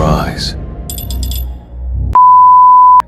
Surprise.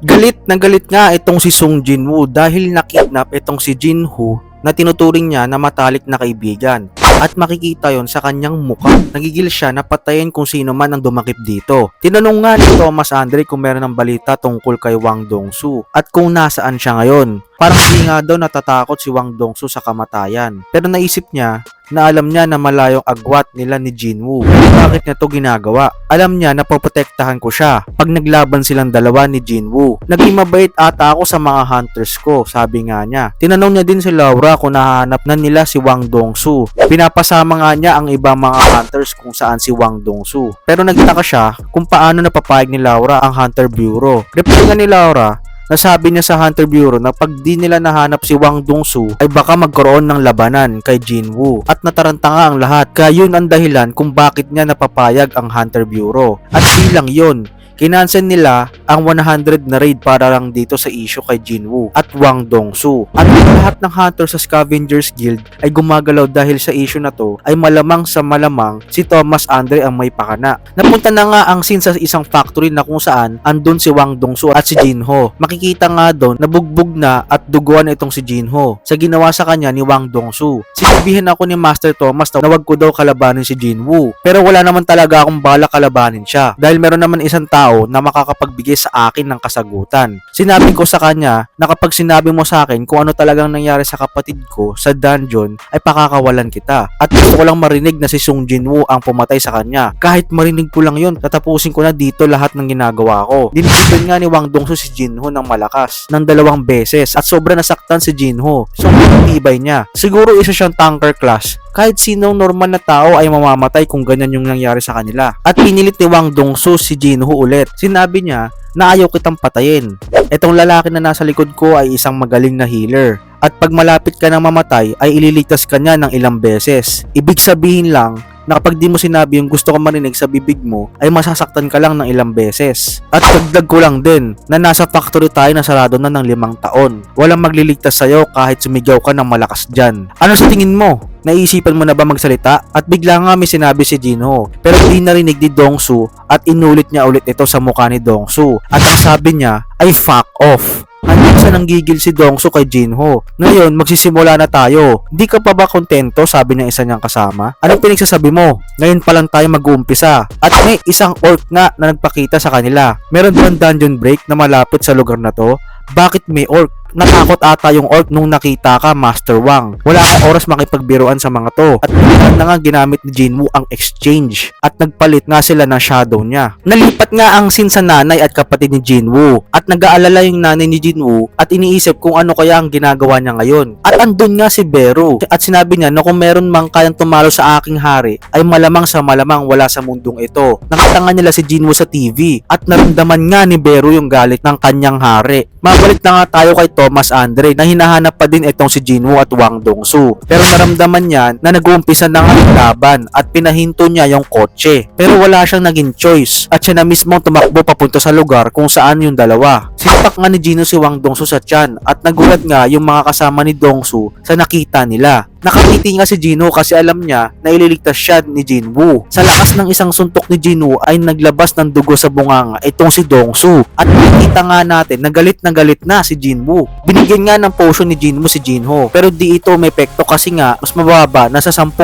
Galit na galit nga itong si Sung Jin-woo dahil nakidnap itong si Jin-ho na tinuturing niya na matalik na kaibigan. At makikita yon sa kanyang mukha. Nagigil siya na patayin kung sino man ang dumakip dito. Tinanong nga ni Thomas Andre kung meron ng balita tungkol kay Wang Dong-su at kung nasaan siya ngayon. Parang hindi nga daw natatakot si Wang Dong-su sa kamatayan. Pero naisip niya na alam niya na malayong agwat nila ni Jin-woo. Bakit niya to ginagawa? Alam niya na poprotektahan ko siya pag naglaban silang dalawa ni Jin-woo. Naging mabait ata ako sa mga hunters ko, sabi nga niya. Tinanong niya din si Laura kung nahanap na nila si Wang Dong-su. Pinapasama nga niya ang ibang mga hunters kung saan si Wang Dong-su. Pero nagtaka siya kung paano napapayag ni Laura ang Hunter Bureau. Reply nga ni Laura, nasabi niya sa Hunter Bureau na pag di nila nahanap si Wang Dong-su ay baka magkaroon ng labanan kay Jin-woo at nataranta nga ang lahat kaya yun ang dahilan kung bakit niya napapayag ang Hunter Bureau. At di lang yun, kinansen nila ang 100 na raid para lang dito sa issue kay Jin-woo at Wang Dong-su. At lahat ng hunter sa Scavengers Guild ay gumagalaw dahil sa issue na to ay malamang sa malamang si Thomas Andre ang may pakana. Napunta na nga ang scene sa isang factory na kung saan andun si Wang Dong-su at si Jin-ho. Makikita nga doon na bugbog na at duguan itong si Jin-ho sa ginawa sa kanya ni Wang Dong-su. Sinabihan ako ni Master Thomas na wag ko daw kalabanin si Jin-woo. Pero wala naman talaga akong bala kalabanin siya dahil meron naman isang tao na makakapagbigay sa akin ng kasagutan. Sinabi ko sa kanya na kapag sinabi mo sa akin kung ano talagang nangyari sa kapatid ko sa dungeon ay pakakawalan kita. At gusto ko lang marinig na si Sung Jin-woo ang pumatay sa kanya. Kahit marinig ko lang yun, tatapusin ko na dito lahat ng ginagawa ko. Dinibigan nga ni Wang Dong-su si Jin-ho ng malakas ng 2 beses at sobra nasaktan si Jin-ho. Sobrang tibay niya. Siguro isa siyang tanker class. Kahit sinong normal na tao ay mamamatay kung ganyan yung nangyari sa kanila. At pinilit ni Wang Dong-su si Jin-ho ulit. Sinabi niya na ayaw kitang patayin. Etong lalaki na nasa likod ko ay isang magaling na healer. At pag malapit ka nang mamatay ay ililigtas ka niya ng ilang beses. Ibig sabihin lang na kapag di mo sinabi yung gusto ko marinig sa bibig mo ay masasaktan ka lang ng ilang beses. At dagdag ko lang din na nasa factory tayo na sarado na ng 5 taon. Walang magliligtas sa'yo kahit sumigaw ka ng malakas dyan. Ano sa tingin mo? Naisipan mo na ba magsalita? At bigla nga may sinabi si Jin-ho pero di narinig ni Dong-su at inulit niya ulit ito sa mukha ni Dong-su. At ang sabi niya ay fuck off. Hanggang sa nanggigil si Dong-su kay Jin-ho. Ngayon, magsisimula na tayo. Di ka pa ba kontento? Sabi ng isa niyang kasama. Anong pinagsasabi mo? Ngayon pa lang tayo mag-uumpisa. At may isang orc nga na nagpakita sa kanila. Meron bang dungeon break na malapit sa lugar na to? Bakit may orc? Natakot ata yung orc nung nakita ka, Master Wang. Wala kang oras makipagbiruan sa mga to. At bigla na nga ginamit ni Jin-woo ang exchange. At nagpalit nga sila ng shadow niya. Nalipat nga ang scene sa nanay at kapatid ni Jin-woo. At nag-aalala yung nanay ni Jin-woo at iniisip kung ano kaya ang ginagawa niya ngayon. At andun nga si Beru. At sinabi niya na kung meron mang kayang tumalo sa aking hari ay malamang sa malamang wala sa mundong ito. Nakita nga nila si Jin-woo sa TV. At naramdaman nga ni Beru yung galit ng kanyang hari. Mabalik na nga tayo kay Thomas Andre na hinahanap pa din itong si Jin-woo at Wang Dong-su. Pero naramdaman niya na nag-uumpisa na nga yung laban at pinahinto niya yung kotse. Pero wala siyang naging choice at siya na mismo tumakbo papunta sa lugar kung saan yung dalawa. Sinapak nga ni Jin-woo si Wang Dong-su sa tiyan at nagulat nga yung mga kasama ni Dong-su sa nakita nila. Nakangiti nga si Jin-woo kasi alam niya na ililigtas siya ni Jin-woo. Sa lakas ng isang suntok ni Jin-woo ay naglabas ng dugo sa bunganga itong si Dong-su. At nakita nga natin na galit na si Jin-woo. Binigyan nga ng potion ni Jin-woo si Jin-ho. Pero di ito may epekto kasi nga mas mababa, nasa 10%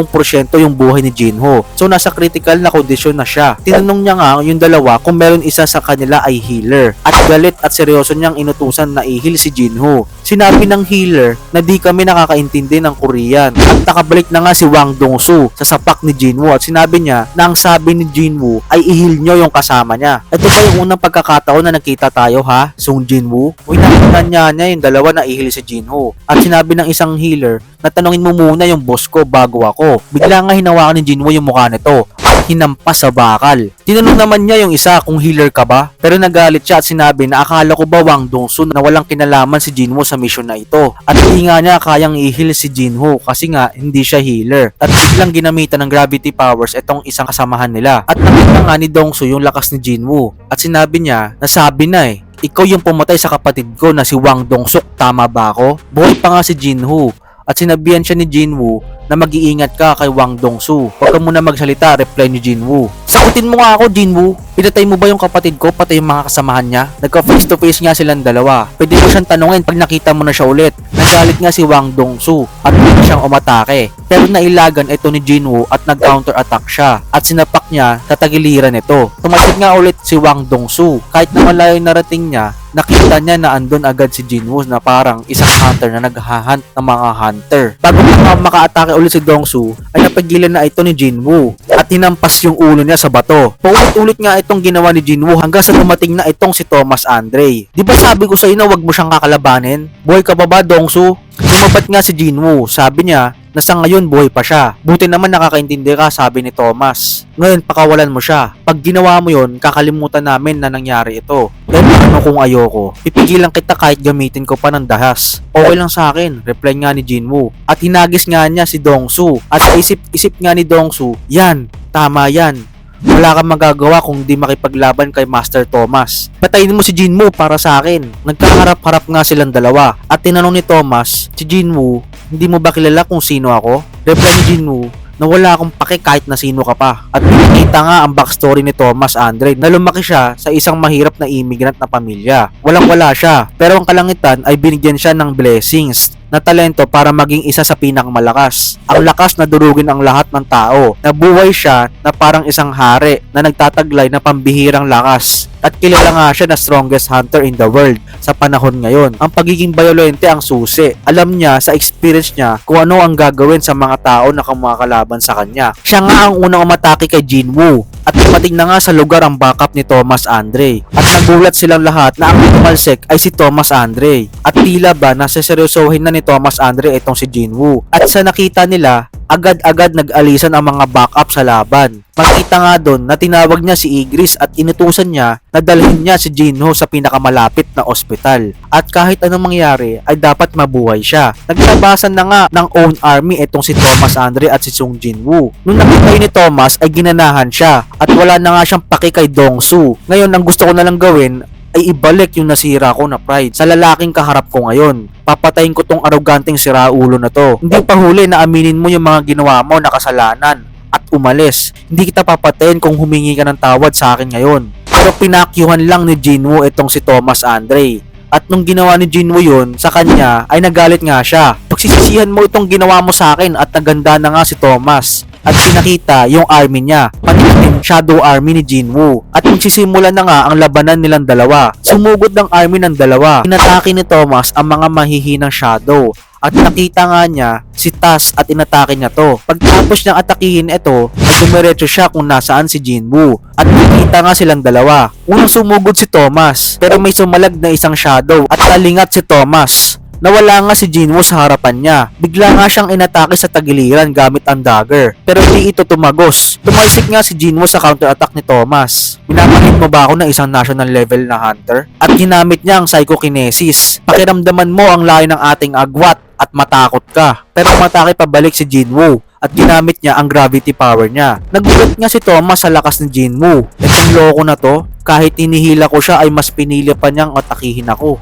yung buhay ni Jin-ho. So nasa critical na kondisyon na siya. Tinanong niya nga yung dalawa kung meron isa sa kanila ay healer. At galit at seryoso niyang inutusan na i-heal si Jin-ho. Sinabi ng healer na di kami nakakaintindi ng Korean. At nakabalik na nga si Wang Dong-su sa sapak ni Jin-woo at sinabi niya na ang sabi ni Jin-woo ay i-heal nyo yung kasama niya. Ito ba yung unang pagkakataon na nakita tayo ha, Sung Jin-woo? Uy, nakita niya yung dalawa na i-heal si Jin-ho. At sinabi ng isang healer na tanungin mo muna yung boss ko bago ako. Bigla nga hinawakan ni Jin-woo yung mukha nito at hinampas sa bakal. Tinanong naman niya yung isa kung healer ka ba? Pero nagalit siya at sinabi na akala ko ba Wang Dong-su na walang kinalaman si Jin-woo sa mission na ito. At hindi nga niya kayang i-heal si Jin-ho kasi nga hindi siya healer. At biglang ginamitan ng gravity powers itong isang kasamahan nila. At nakita nga ni Dong-su yung lakas ni Jin-woo. At sinabi niya, nasabi na ikaw yung pumatay sa kapatid ko na si Wang Dong-su, tama ba ako? Buhay pa nga si Jin-ho. At sinabihan siya ni Jin-woo na mag-iingat ka kay Wang Dong-su. Huwag ka muna magsalita, reply ni Jin-woo. Sagutin mo nga ako, Jin-woo. Pinatay mo ba yung kapatid ko pati yung mga kasamahan niya? Nagka face to face nga silang dalawa. Pwede mo siyang tanungin pag nakita mo na siya ulit. Nagalit nga si Wang Dongsu at pwede siyang umatake. Pero nailagan ito ni Jinwoo at nag-counter attack siya at sinapak niya sa tagiliran nito. Tumasid nga ulit si Wang Dongsu. Kahit na malayo yung narating niya, nakita niya na andun agad si Jinwoo na parang isang hunter na naghahunt ng mga hunter. Bago maka-atake ulit si Dongsu, ay napigilan na ito ni Jinwoo at hinampas yung ulo niya sa bato. Paulit-ulit nga itong ginawa ni Jinwoo hanggang sa dumating na itong si Thomas Andre. Di ba sabi ko sa inyo wag mo siyang kakalabanin? Buhay ka ba Dongsu? Lumabat nga si Jinwoo. Sabi niya na sa ngayon buhay pa siya. Buti naman nakakaintindi ka, sabi ni Thomas. Ngayon pakawalan mo siya. Pag ginawa mo yon, kakalimutan namin na nangyari ito. Dahil ano kung ayoko? Pipigilan kita kahit gamitin ko pa ng dahas. Okay lang sa akin, reply nga ni Jinwoo. At hinagis nga niya si Dongsu. At sa isip nga ni Dongsu, yan, tama yan. Wala kang magagawa kung di makipaglaban kay Master Thomas. Patayin mo si Jinwoo para sa akin. Nagkaharap-harap nga silang dalawa. At tinanong ni Thomas, si Jinwoo, hindi mo ba kilala kung sino ako? Reply ni Jinwoo, na wala akong pake kahit na sino ka pa. At pinakita nga ang backstory ni Thomas Andre na lumaki siya sa isang mahirap na immigrant na pamilya. Walang-wala siya, pero ang kalangitan ay binigyan siya ng blessings na talento para maging isa sa pinakamalakas. Ang lakas na durugin ang lahat ng tao. Nabuhay siya na parang isang hari na nagtataglay na pambihirang lakas. At kilala nga siya na strongest hunter in the world sa panahon ngayon. Ang pagiging bayolente ang susi. Alam niya sa experience niya kung ano ang gagawin sa mga tao na kumakalaban sa kanya. Siya nga ang unang umatake kay Jinwoo. At dumating na nga sa lugar ang backup ni Thomas Andre. At nagulat silang lahat na ang tumalsik ay si Thomas Andre. At tila ba naseseryosohin na ni Thomas Andre itong si Jinwoo. At sa nakita nila, agad-agad nag-alisan ang mga backup sa laban. Makita nga doon na tinawag niya si Igris at inutusan niya na dalhin niya si Jinwoo sa pinakamalapit na ospital. At kahit anong mangyari ay dapat mabuhay siya. Naglabasan na nga ng own army itong si Thomas Andre at si Sung Jinwoo. Nung nakita ni Thomas ay ginanahan siya at wala na nga siyang paki kay Dongsu. Ngayon ang gusto ko na lang gawin ay ibalik yung nasira ko na pride sa lalaking kaharap ko ngayon. Papatayin ko tong aroganteng siraulo na to. Hindi pa huli na aminin mo yung mga ginawa mo na kasalanan at umalis. Hindi kita papatayin kung humingi ka ng tawad sa akin ngayon. Pero pinakyuhan lang ni Jinwoo itong si Thomas Andre. At nung ginawa ni Jinwoo yun sa kanya ay nagalit nga siya. Pagsisisihan mo itong ginawa mo sa akin at naganda na nga si Thomas. At pinakita yung army niya, pati yung shadow army ni Jinwoo. At magsisimula na nga ang labanan nilang dalawa. Sumugod ng army ng dalawa. Inatake ni Thomas ang mga mahihinang shadow. At nakita nga niya si Tas at inatake niya to. Pagtapos niyang atakihin ito, ay dumiretso siya kung nasaan si Jinwoo. At nakita nga silang dalawa. Unang sumugod si Thomas, pero may sumalag na isang shadow at talingat si Thomas. Nawala nga si Jinwoo sa harapan niya. Bigla nga siyang inatake sa tagiliran gamit ang dagger. Pero hindi ito tumagos. Tumalsik nga si Jinwoo sa counter-attack ni Thomas. Minamanid mo ba ako ng isang national level na hunter? At ginamit niya ang psychokinesis. Pakiramdaman mo ang layo ng ating agwat at matakot ka. Pero matake pabalik si Jinwoo at ginamit niya ang gravity power niya. Nagulat nga si Thomas sa lakas ni Jinwoo. Itong loko na to, kahit hinihila ko siya ay mas pinili pa niyang atakihin ako.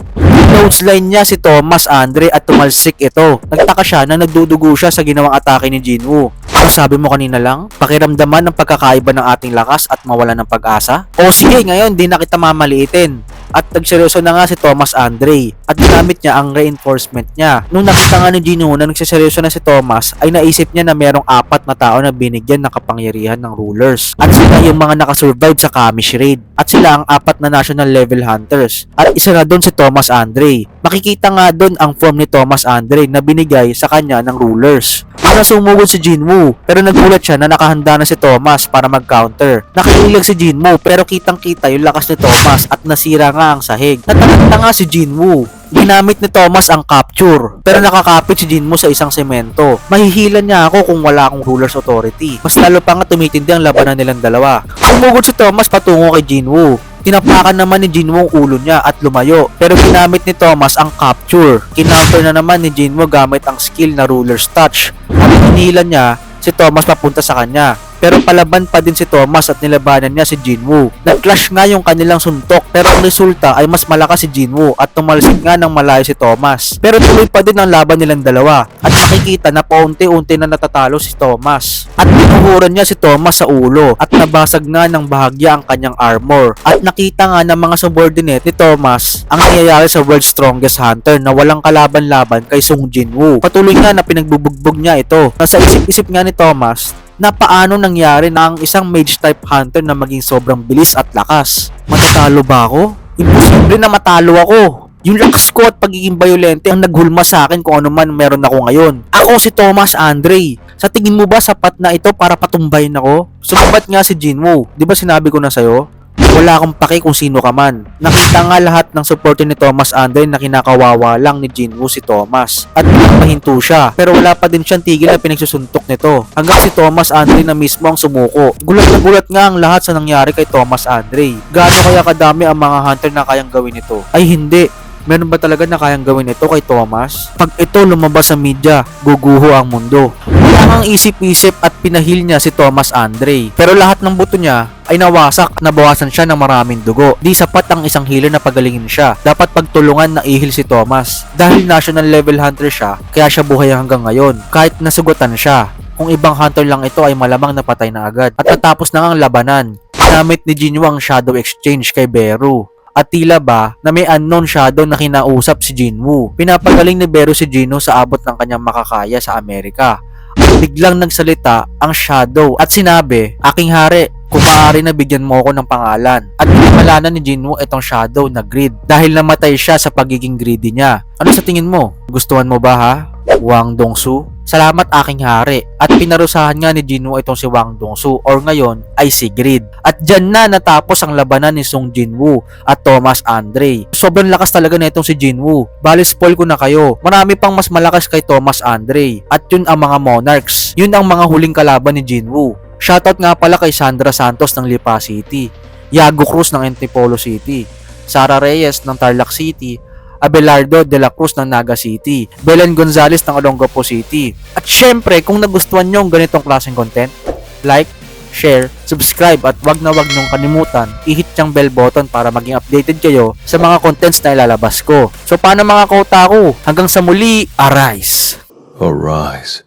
Clothesline niya si Thomas Andre at tumalsik ito. Nagtaka siya na nagdudugo siya sa ginawang atake ni Jinwoo. Ano sabi mo kanina lang? Pakiramdaman ng pagkakaiba ng ating lakas at mawala ng pag-asa? O sige, ngayon di na kita mamaliitin. At nagseryoso na nga si Thomas Andre at ginamit niya ang reinforcement niya. Nung nakita nga ni Jinwoo na nagsiseryoso na si Thomas ay naisip niya na merong 4 na tao na binigyan ng kapangyarihan ng rulers. At sila yung mga nakasurvive sa Kamish raid. At sila ang 4 na national level hunters. At isa na doon si Thomas Andre. Makikita nga doon ang form ni Thomas Andre na binigay sa kanya ng rulers. Una sumugod si Jinwoo pero nagulat siya na nakahanda na si Thomas para mag-counter. Nakiilag si Jinwoo pero kitang-kita yung lakas ni Thomas at nasira nga ang sahig. Natalanta nga si Jinwoo. Ginamit ni Thomas ang capture pero nakakapit si Jinwoo sa isang semento. Mahihilan niya ako kung wala akong ruler's authority. Mas lalo pa nga tumitindi ang labanan nilang dalawa. Sumugod si Thomas patungo kay Jinwoo. Tinapakan naman ni Jinwoo ang ulo niya at lumayo. Pero ginamit ni Thomas ang capture. Kinounter na naman ni Jinwoo gamit ang skill na ruler's touch. At hinilan niya si Thomas papunta sa kanya. Pero palaban pa din si Thomas at nilabanan niya si Jinwoo. Nag-clash nga yung kanilang suntok pero ang resulta ay mas malakas si Jinwoo at tumalsik nga ng malayo si Thomas. Pero tuloy pa din ang laban nilang dalawa at makikita na paunti-unti na natatalo si Thomas. At pinuhuran niya si Thomas sa ulo at nabasag nga ng bahagya ang kanyang armor. At nakita nga ng mga subordinate ni Thomas ang nangyayari sa World's Strongest Hunter na walang kalaban-laban kay Sung Jinwoo. Patuloy nga na pinagbubugbog niya ito. Nasa isip-isip nga ni Thomas na paano nangyari na ang isang mage type hunter na maging sobrang bilis at lakas. Matatalo ba ako? Imposible na matalo ako. Yung lakas ko at pagiging violente ang naghulma sa akin kung ano man meron ako ngayon. Ako si Thomas Andre. Sa tingin mo ba sapat na ito para patumbayin ako? Sumabat nga si Jinwoo. Di ba sinabi ko na sa'yo? Wala akong pake kung sino ka man. Nakita nga lahat ng supporter ni Thomas Andre na kinakawawa lang ni Jinwoo si Thomas at pinagpahinto siya. Pero wala pa din siyang tigil na pinagsusuntok nito hanggang si Thomas Andre na mismo ang sumuko. Gulat na gulat nga ang lahat sa nangyari kay Thomas Andre. Gaano kaya kadami ang mga hunter na kayang gawin ito? Ay hindi. Meron ba talaga na kayang gawin ito kay Thomas? Pag ito lumabas sa media, guguho ang mundo. Wala ngang isip-isip at pinahil niya si Thomas Andre. Pero lahat ng buto niya ay nawasak at nabawasan siya ng maraming dugo. Di sapat ang isang healer na pagalingin siya. Dapat pagtulungan na ihil si Thomas. Dahil national level hunter siya, kaya siya buhay hanggang ngayon. Kahit nasugutan siya. Kung ibang hunter lang ito ay malamang napatay na agad. At natapos na ang labanan. Ginamit ni Jinwoo ang Shadow Exchange kay Beru. At tila ba na may unknown shadow na kinausap si Jinwoo. Pinapagaling ni Beru si Jinwoo sa abot ng kanyang makakaya sa Amerika. At biglang nagsalita ang shadow at sinabi, "Aking hari, kung maaari na bigyan mo ako ng pangalan." At pinamalanan ni Jinwoo itong shadow na Greed dahil namatay siya sa pagiging greedy niya. Ano sa tingin mo? Gustuhan mo ba ha? Wang Dongsu? Salamat aking hari. At pinarusahan nga ni Jinwoo itong si Wang Dongsu or ngayon ay si Greed. At dyan na natapos ang labanan ni Sung Jinwoo at Thomas Andre. Sobrang lakas talaga na itong si Jinwoo. Bali spoil ko na kayo. Marami pang mas malakas kay Thomas Andre. At yun ang mga Monarchs. Yun ang mga huling kalaban ni Jinwoo. Shoutout nga pala kay Sandra Santos ng Lipa City, Yago Cruz ng Antipolo City, Sara Reyes ng Tarlac City, Abelardo de la Cruz ng Naga City, Belen Gonzalez ng Olongapo City. At syempre, kung nagustuhan nyo ang ganitong klaseng content, like, share, subscribe at wag na wag nyong kalimutan i-hit yung bell button para maging updated kayo sa mga contents na ilalabas ko. So paano mga kautaku? Hanggang sa muli, arise! Arise.